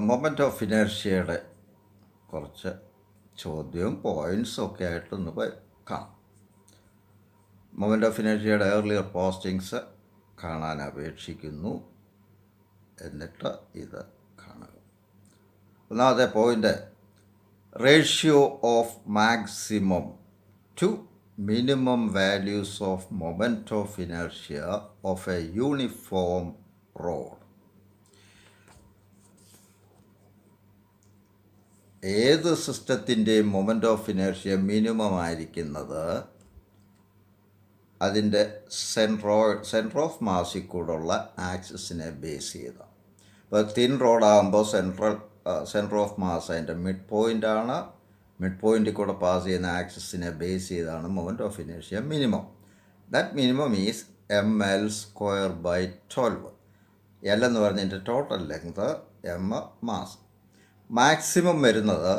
Moment of ഇനേർഷ്യയുടെ കുറച്ച് ചോദ്യവും പോയിൻറ്സും ഒക്കെ ആയിട്ടൊന്ന് കാണാം. മൊമെൻ്റ് ഓഫ് ഇനേർഷ്യയുടെ ഏർലിയർ പോസ്റ്റിങ്സ് കാണാൻ അപേക്ഷിക്കുന്നു. എന്നിട്ട് ഇത് കാണുക. ഒന്നാമത്തെ point, ratio of maximum two minimum values of moment of inertia of a uniform rod. ഏത് സിസ്റ്റത്തിൻ്റെയും മൊമെൻ്റ് ഓഫ് ഇനേർഷ്യ മിനിമം ആയിരിക്കുന്നത് അതിൻ്റെ സെൻറ്റർ ഓഫ് മാസിൽ കൂടെയുള്ള ആക്സിസിനെ ബേസ് ചെയ്താണ്. ഇപ്പോൾ തിൻ റോഡാകുമ്പോൾ സെൻറ്റർ ഓഫ് മാസ് അതിൻ്റെ മിഡ് പോയിൻ്റാണ്. മിഡ് പോയിൻറ്റിൽ കൂടെ പാസ് ചെയ്യുന്ന ആക്സിസിനെ ബേസ് ചെയ്താണ് moment of inertia minimum. That minimum is mL²/12. L എന്ന് പറഞ്ഞതിൻ്റെ total length, M mass. Maximum വരുന്നത്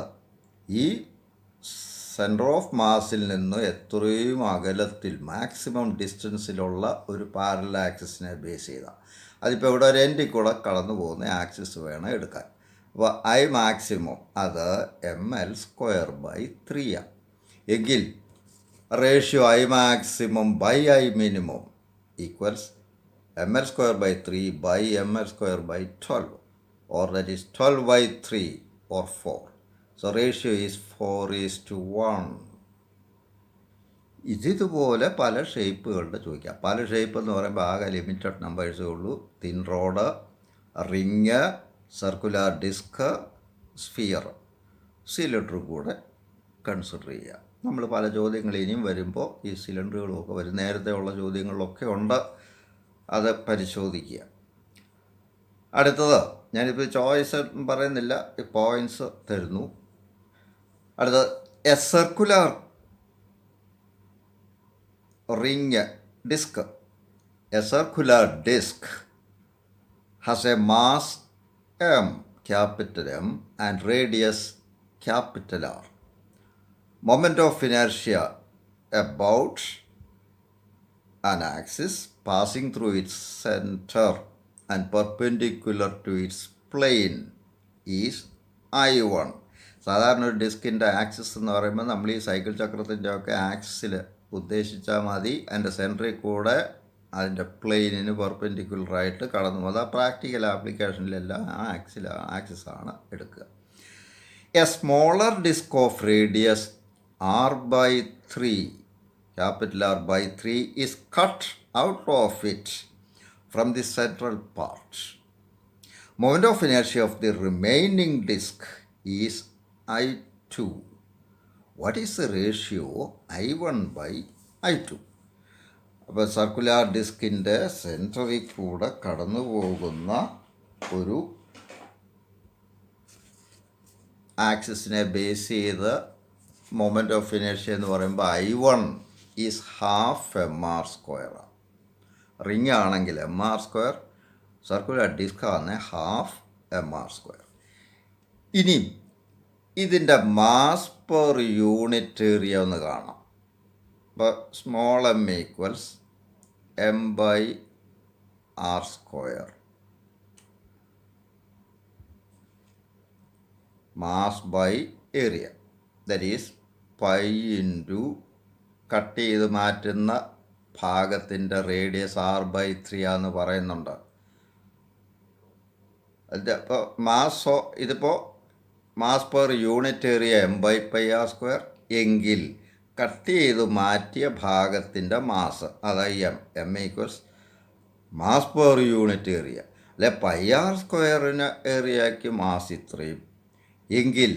ഈ സെൻറ്റർ ഓഫ് മാസിൽ നിന്ന് എത്രയും അകലത്തിൽ മാക്സിമം ഡിസ്റ്റൻസിലുള്ള ഒരു പാരലൽ ആക്സിസിനെ ബേസ് ചെയ്താണ്. അതിപ്പോൾ ഇവിടെ ഒരു എൻഡിൽ കൂടെ കടന്നു പോകുന്ന ആക്സിസ് വേണം എടുക്കാൻ. അപ്പോൾ ഐ മാക്സിമം അത് mL²/3 എങ്കിൽ ratio I maximum by I minimum equals mL²/3 by mL²/12, or that is 12/3 or 4. So ratio is 4:1. ഇതുപോലെ പല ഷേപ്പുകളുടെ ചോദിക്കാം. പല ഷേപ്പ് എന്ന് പറയുമ്പോൾ ആകെ ലിമിറ്റഡ് നമ്പേഴ്സേ ഉള്ളൂ. Thin rod, ring, circular disc, sphere, cylinder കൂടെ കൺസിഡർ ചെയ്യുക. നമ്മൾ പല ചോദ്യങ്ങൾ ഇനിയും വരുമ്പോൾ ഈ സിലിണ്ടറുകളുമൊക്കെ വരും. നേരത്തെ ഉള്ള ചോദ്യങ്ങളിലൊക്കെ ഉണ്ട്, അത് പരിശോധിക്കുക. അടുത്തത്, ഞാനിപ്പോൾ ചോയ്സ് പറയുന്നില്ല, ഈ പോയിൻറ്റ്സ് തരുന്നു. അടുത്തത്, a circular ring disc, a circular disc has a mass M, capital M, and radius capital R. Moment of inertia about an axis passing through its center and perpendicular to its plane is I1. സാധാരണ ഒരു ഡിസ്കിൻ്റെ axis എന്ന് പറയുമ്പോൾ നമ്മൾ ഈ cycle ചക്രത്തിൻ്റെ ഒക്കെ axle ഉദ്ദേശിച്ചാൽ മതി. അതിൻ്റെ സെൻറ്ററിൽ കൂടെ അതിൻ്റെ പ്ലെയിനിന് പെർപെൻഡിക്കുലറായിട്ട് കടന്നു പോകുന്നത്. ആ പ്രാക്ടിക്കൽ ആപ്ലിക്കേഷനിലെല്ലാം ആ ആക്സിസാണ് എടുക്കുക. A smaller disc of radius R/3, capital R/3 is cut out of it from the central part. Moment of inertia of the remaining disk is I2. What is the ratio I1/I2? അപ്പോൾ circular ഡിസ്കിൻ്റെ സെൻറ്ററിൽ കൂടെ കടന്നു പോകുന്ന ഒരു ആക്സിസിനെ base ചെയ്ത് moment of inertia എന്ന് പറയുമ്പോൾ I1 is ½ mR². Ring ആണെങ്കിൽ mR², സർക്കുലർ ഡിസ്ക് ആണ് ½ mR². ഇനി ഇതിൻ്റെ മാസ് പെർ യൂണിറ്റ് ഏരിയ ഒന്ന് കാണാം. അപ്പോൾ small M equals m/r². Mass by area, that is pi into cut ചെയ്ത് മാറ്റുന്ന ഭാഗത്തിൻ്റെ റേഡിയസ് R/3 ആണെന്ന് പറയുന്നുണ്ട്. അപ്പോൾ ഇതിപ്പോൾ mass per unit area m/πr² എങ്കിൽ കട്ട് ചെയ്ത് മാറ്റിയ ഭാഗത്തിൻ്റെ മാസ്, അതായത് M equals mass per unit area. അല്ലെ πr² ഏരിയയ്ക്ക് മാസ് ഇത്രയും എങ്കിൽ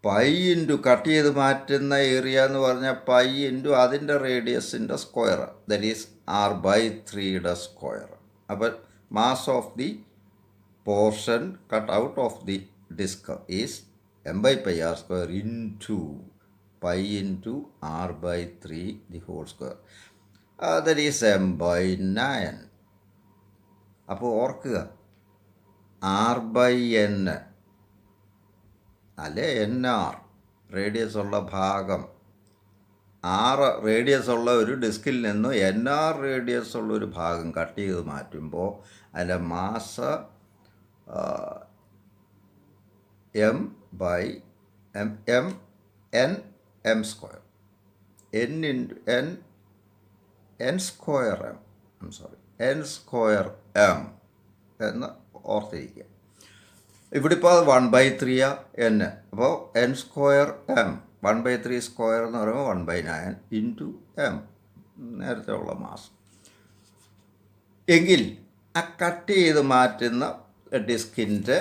പൈ ഇൻറ്റു കട്ട് ചെയ്ത് മാറ്റുന്ന ഏരിയ എന്ന് പറഞ്ഞാൽ പൈ ഇൻറ്റു അതിൻ്റെ റേഡിയസിൻ്റെ square, that is R/3 square. അപ്പോൾ mass of the portion cut out of the disc is m/πr² into pi into R/3 the whole square, that is m/9. അപ്പോൾ ഓർക്കുക, R/n അല്ലെ NR റേഡിയസ് ഉള്ള ഭാഗം, R radius ഉള്ള ഒരു ഡിസ്കിൽ നിന്ന് NR റേഡിയസ് ഉള്ള ഒരു ഭാഗം കട്ട് ചെയ്ത് മാറ്റുമ്പോൾ അതിൻ്റെ mass M by N square N square N square M എന്ന് ഓർത്തിരിക്കുക. ഇവിടെ ഇപ്പോൾ അത് 1/3 എൻ. അപ്പോൾ എൻ സ്ക്വയർ എം 1/3 സ്ക്വയർ എന്ന് പറയുമ്പോൾ 1/9 ഇൻറ്റു എം, നേരത്തെ ഉള്ള മാസ്. എങ്കിൽ ആ കട്ട് ചെയ്ത് മാറ്റുന്ന ഡിസ്കിൻ്റെ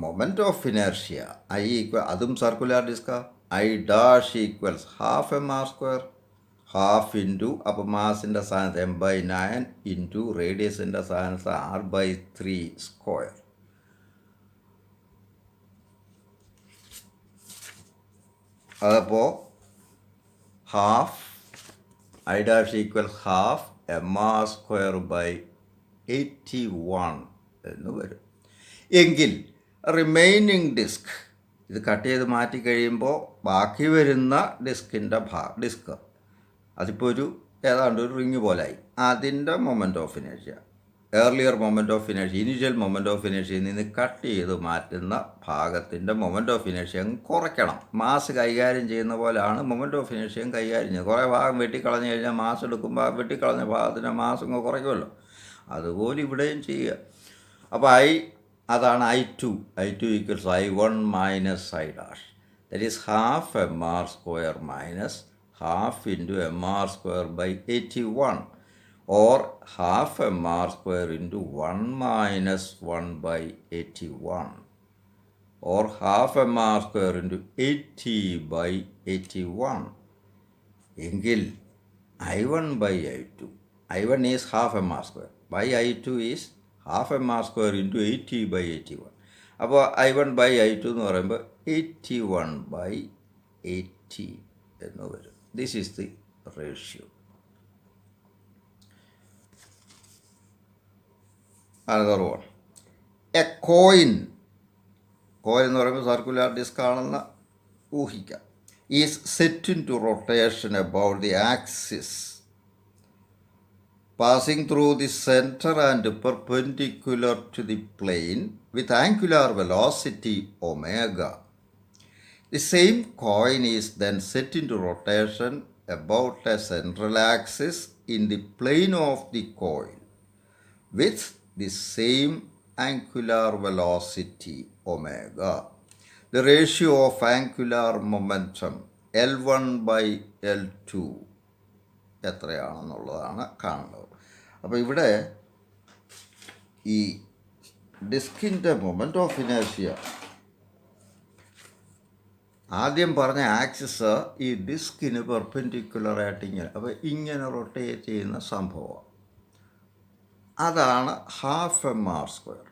moment of inertia I equal, അതും സർക്കുലർ ഡിസ്കാ, I dash equals half M R square, half into അപ്പോൾ മാസിൻ്റെ സ്ഥാനത്ത് m/9 ഇൻറ്റു റേഡിയസിൻ്റെ സ്ഥാനത്ത് r/3 സ്ക്വയർ. അതപ്പോൾ half I dash equal half M R square by 81 എന്ന് വരും. എങ്കിൽ റിമൈനിങ് ഡിസ്ക് ഇത് കട്ട് ചെയ്ത് മാറ്റി കഴിയുമ്പോൾ ബാക്കി വരുന്ന ഡിസ്കിൻ്റെ ഡിസ്ക് അതിപ്പോൾ ഏതാണ്ട് ഒരു റിങ് പോലായി. അതിൻ്റെ moment of inertia, earlier moment of inertia, initial moment of ഇനേർഷ്യയിൽ നിന്ന് കട്ട് ചെയ്ത് മാറ്റുന്ന ഭാഗത്തിൻ്റെ മൊമെൻറ്റ് ഓഫ് ഇനേർഷ്യ കുറയ്ക്കണം. മാസ് കൈകാര്യം ചെയ്യുന്ന പോലെയാണ് മൊമെൻറ്റ് ഓഫ് ഇനേർഷ്യയും കൈകാര്യം ചെയ്യുന്നത്. കുറേ ഭാഗം വെട്ടിക്കളഞ്ഞു കഴിഞ്ഞാൽ മാസ് എടുക്കുമ്പോൾ വെട്ടിക്കളഞ്ഞ ഭാഗത്തിൻ്റെ മാസ് കുറയ്ക്കുമല്ലോ. അതുപോലെ ഇവിടെയും ചെയ്യുക. അപ്പോൾ അതാണ് I2 equals I1 minus I dash, that is half M R square minus half into M R square by 81, or half mr square into 1 minus 1 by 81, or half mr square into 80 by 81. എങ്കിൽ I1 by I2, I1 is half mr square by I2 is half mr square into 80 by 81. അപ്പോൾ I1 by I2 എന്ന് പറയുമ്പോൾ 81 by 80 എന്ന് വരും. This is the ratio. Another one, a coin എന്ന് പറയുമ്പോൾ circular disc ആണെന്ന് ഊഹിക്കാം, is set into rotation about the axis passing through the centre and perpendicular to the plane with angular velocity omega. The same coin is then set into rotation about a central axis in the plane of the coin with the same angular velocity omega. The ratio of angular momentum L1 by L2 എത്രയാണെന്നുള്ളതാണ് കാണുന്നത്. അപ്പോൾ ഇവിടെ ഈ ഡിസ്കിൻ്റെ moment of inertia ആദ്യം പറഞ്ഞ axis ഈ ഡിസ്കിന് പെർപെൻഡിക്കുലറായിട്ട് ഇങ്ങനെ rotate ചെയ്യുന്ന സംഭവമാണ്. അതാണ് ഹാഫ് എം ആർ സ്ക്വയർ.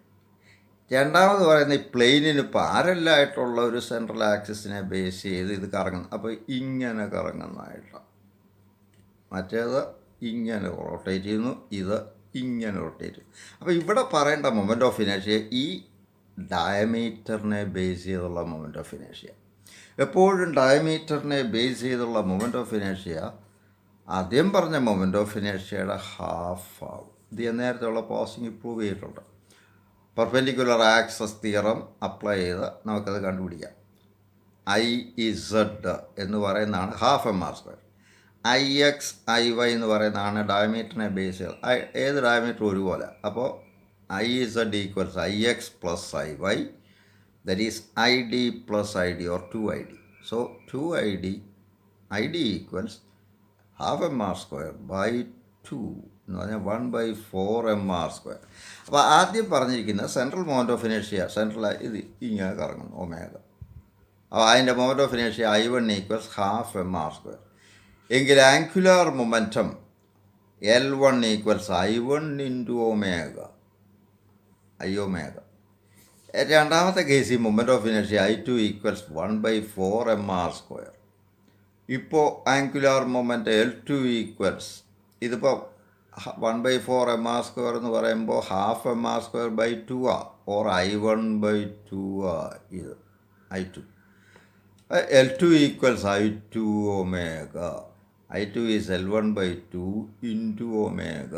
രണ്ടാമത് പറയുന്ന ഈ പ്ലെയിനിന് പാരലായിട്ടുള്ള ഒരു സെൻട്രൽ ആക്സിസിനെ ബേസ് ചെയ്ത് ഇത് കറങ്ങുന്നു. അപ്പോൾ ഇങ്ങനെ കറങ്ങുന്നതായിട്ടാണ്. മറ്റേത് ഇങ്ങനെ റൊട്ടേറ്റ് ചെയ്യുന്നു, ഇത് ഇങ്ങനെ റൊട്ടേറ്റ് ചെയ്യുന്നു. അപ്പോൾ ഇവിടെ പറയേണ്ട മൊമെൻറ്റ് ഓഫ് ഇനേർഷ്യ ഈ ഡയമീറ്ററിനെ ബേസ് ചെയ്തുള്ള മൊമെൻറ്റ് ഓഫ് ഇനേർഷ്യ. എപ്പോഴും ഡയമീറ്ററിനെ ബേസ് ചെയ്തുള്ള മൊമെൻറ്റ് ഓഫ് ഇനേർഷ്യ ആദ്യം പറഞ്ഞ മൊമെൻറ്റ് ഓഫ് ഇനേർഷ്യയുടെ ഹാഫ് ആവും. ഇത് നേരത്തെയുള്ള പോസിംഗ് പ്രൂവ് ചെയ്തിട്ടുണ്ട്. പെർപെൻഡിക്കുലർ ആക്സസ് തിയറം അപ്ലൈ ചെയ്ത് നമുക്കത് കണ്ടുപിടിക്കാം. IZ എന്ന് പറയുന്നതാണ് half M R square. IX IY എന്ന് പറയുന്നതാണ് ഡയമീറ്ററിനെ ബേസ് ചെയ്ത്, ഏത് ഡയമീറ്റർ ഒരുപോലെ. അപ്പോൾ IZ equals IX plus IY, that is ID plus ID or 2ID. So 2ID equals half M R square by 2 എന്ന് പറഞ്ഞാൽ 1/4 mr സ്ക്വയർ. അപ്പോൾ ആദ്യം പറഞ്ഞിരിക്കുന്നത് central moment of inertia, central ഇത് ഇങ്ങനെ കറങ്ങുന്നു ഒമേഗ. അപ്പോൾ അതിൻ്റെ moment of inertia I1 equals half mr square. എങ്കിൽ angular momentum L1 equals I1 into omega, omega. രണ്ടാമത്തെ കേസിൽ moment of inertia I2 equals 1/4 mr square. ഇപ്പോൾ ആംഗുലാർ മൊമെൻറ്റ് L2 ഈക്വൽസ് ഇതിപ്പോൾ 1/4 mr സ്ക്വയർ എന്ന് പറയുമ്പോൾ half mr square by 2 or I1 by 2 ഇത് I2. L2 equals I2 omega. I2 is L1 by 2 into omega.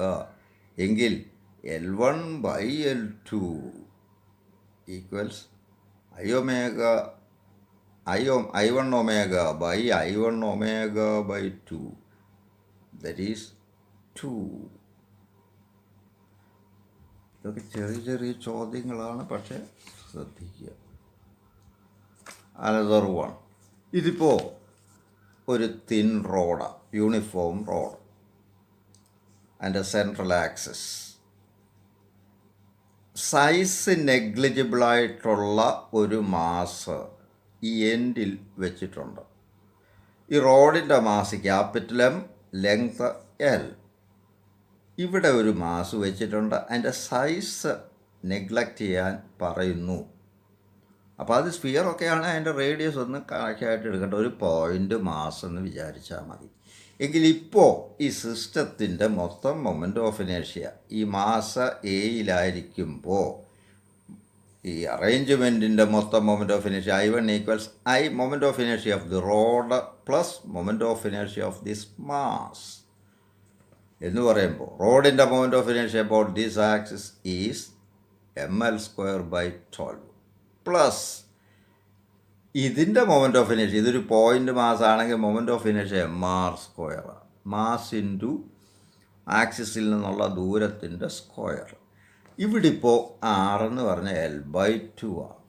എങ്കിൽ L1 by L2 equals I omega I1 omega by I1 omega by 2. That is 2. ഇതൊക്കെ ചെറിയ ചെറിയ ചോദ്യങ്ങളാണ്, പക്ഷേ ശ്രദ്ധിക്കുക. Another one. ഇതിപ്പോൾ ഒരു തിൻ റോഡാണ്, യൂണിഫോം റോഡ്. അതിൻ്റെ സെൻട്രൽ ആക്സിസ് സൈസ് നെഗ്ലിജിബിളായിട്ടുള്ള ഒരു മാസ് ഈ എൻഡിൽ വെച്ചിട്ടുണ്ട്. ഈ റോഡിൻ്റെ mass capital M, length L. ഇവിടെ ഒരു മാസ് വെച്ചിട്ടുണ്ട്, അതിൻ്റെ സൈസ് നെഗ്ലക്റ്റ് ചെയ്യാൻ പറയുന്നു. അപ്പോൾ അത് സ്ഫിയറൊക്കെയാണ്, അതിൻ്റെ റേഡിയസ് ഒന്ന് കണക്കായിട്ട് എടുക്കേണ്ട. ഒരു പോയിൻ്റ് മാസ് എന്ന് വിചാരിച്ചാൽ മതി. എങ്കിൽ ഇപ്പോൾ ഈ സിസ്റ്റത്തിൻ്റെ മൊത്തം മൊമെൻ്റ് ഓഫ് ഇനേർഷ്യ ഈ മാസ് എയിലായിരിക്കുമ്പോൾ ഈ അറേഞ്ച്മെൻറ്റിൻ്റെ മൊത്തം moment of inertia I1 equals I moment of inertia of the road plus moment of inertia of this mass എന്ന് പറയുമ്പോൾ റോഡിൻ്റെ moment of inertia about this axis is ml²/12 plus ഇതിൻ്റെ moment of inertia, ഇതൊരു point mass ആണെങ്കിൽ moment of inertia mr², mass into ആക്സിസിൽ നിന്നുള്ള ദൂരത്തിൻ്റെ square. ഇവിടെ ഇപ്പോൾ r എന്ന് പറഞ്ഞാൽ L/2 ആണ്.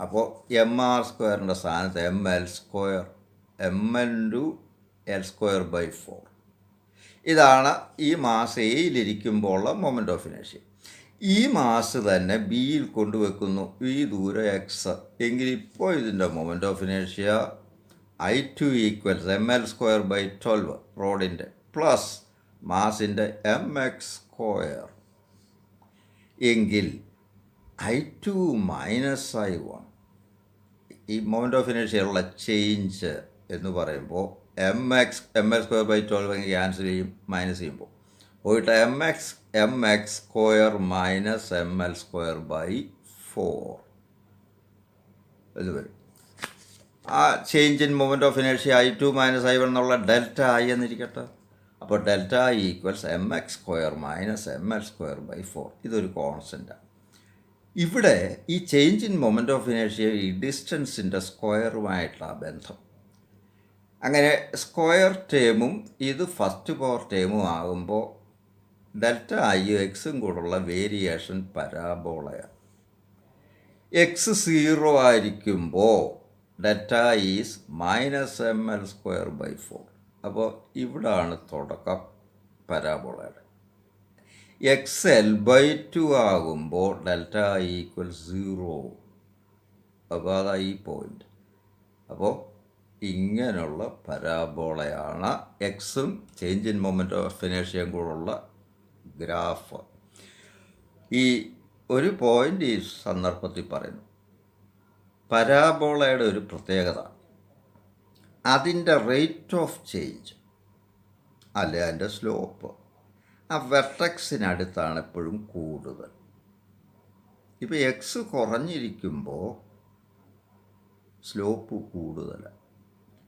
അപ്പോൾ mr² സ്ഥാനത്ത് ml², ml²/4. ഇതാണ് ഈ മാസ് എയിലിരിക്കുമ്പോൾ ഉള്ള മൊമെൻ്റ് ഓഫ് ഇനേർഷ്യ. ഈ മാസ് തന്നെ ബിയിൽ കൊണ്ടുവെക്കുന്നു, ഈ ദൂരം എക്സ്. എങ്കിൽ ഇപ്പോൾ ഇതിൻ്റെ moment of inertia I2 equals ml²/12 റോഡിൻ്റെ പ്ലസ് മാസിൻ്റെ mx². എങ്കിൽ I2 മൈനസ് I1 ഈ മൊമെൻ്റ് ഓഫ് ഇനേർഷ്യയിലുള്ള ചേഞ്ച് എന്ന് പറയുമ്പോൾ ml²/12 ക്യാൻസൽ ചെയ്യും, മൈനസ് ചെയ്യുമ്പോൾ പോയിട്ട് mx² മൈനസ് ml²/4 ഇത് വരും. ആ change in moment of inertia I2 minus I1 എന്നുള്ള ഡെൽറ്റ I എന്നിരിക്കട്ടെ. അപ്പോൾ delta I equals mx² minus ml²/4. ഇതൊരു കോൺസ്റ്റൻ്റാണ്. ഇവിടെ ഈ change in moment of inertia ഈ ഡിസ്റ്റൻസിൻ്റെ സ്ക്വയറുമായിട്ടുള്ള ബന്ധം. അങ്ങനെ സ്ക്വയർ ടേമും ഇത് ഫസ്റ്റ് പവർ ടേമും ആകുമ്പോൾ ഡെൽറ്റ ഐയും എക്സും കൂടുള്ള വേരിയേഷൻ പരാബോളയാണ്. എക്സ് 0 ആയിരിക്കുമ്പോൾ ഡെൽറ്റ ഈസ് മൈനസ് ml²/4. അപ്പോൾ ഇവിടാണ് തുടക്കം പരാബോളയുടെ. എക്സ് L/2 ആകുമ്പോൾ ഡെൽറ്റ ഈക്വൽ 0. അപ്പോൾ അതാണ് ഈ പോയിൻ്റ്. അപ്പോൾ ഇങ്ങനെയുള്ള പരാബോളയാണ് എക്സും ചേഞ്ച് ഇൻ മൊമെൻ്റ് ഓഫ് ഇനേർഷ്യയും കൂടെയുള്ള ഗ്രാഫ്. ഈ ഒരു പോയിൻ്റ് ഈ സന്ദർഭത്തിൽ പറയുന്നു, പരാബോളയുടെ ഒരു പ്രത്യേകത അതിൻ്റെ റേറ്റ് ഓഫ് ചേഞ്ച് അല്ലെ അതിൻ്റെ സ്ലോപ്പ് ആ വെർട്ടെക്സിനടുത്താണ് എപ്പോഴും കൂടുതൽ. ഇപ്പോൾ എക്സ് കുറഞ്ഞിരിക്കുമ്പോൾ സ്ലോപ്പ് കൂടുതലാണ്,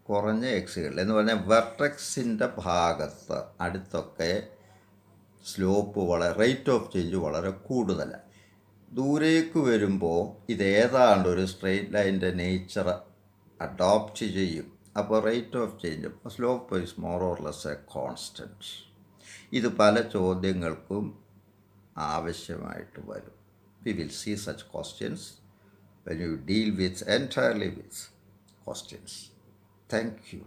കുറഞ്ഞ എക്സുകളിൽ എന്ന് പറഞ്ഞാൽ വെർട്ടെക്സിൻ്റെ ഭാഗത്ത് അടുത്തൊക്കെ സ്ലോപ്പ് റേറ്റ് ഓഫ് ചേഞ്ച് വളരെ കൂടുതലാണ്. ദൂരേക്ക് വരുമ്പോൾ ഇതേതാണ്ട് ഒരു സ്ട്രെയിറ്റ് ലൈൻ്റെ നേച്ചർ അഡോപ്റ്റ് ചെയ്യും. അപ്പോൾ rate of change slope is more or less a constant. ഇത് പല ചോദ്യങ്ങൾക്കും ആവശ്യമായിട്ട് വരും. We will see such questions when you deal with entirely with questions. Thank you.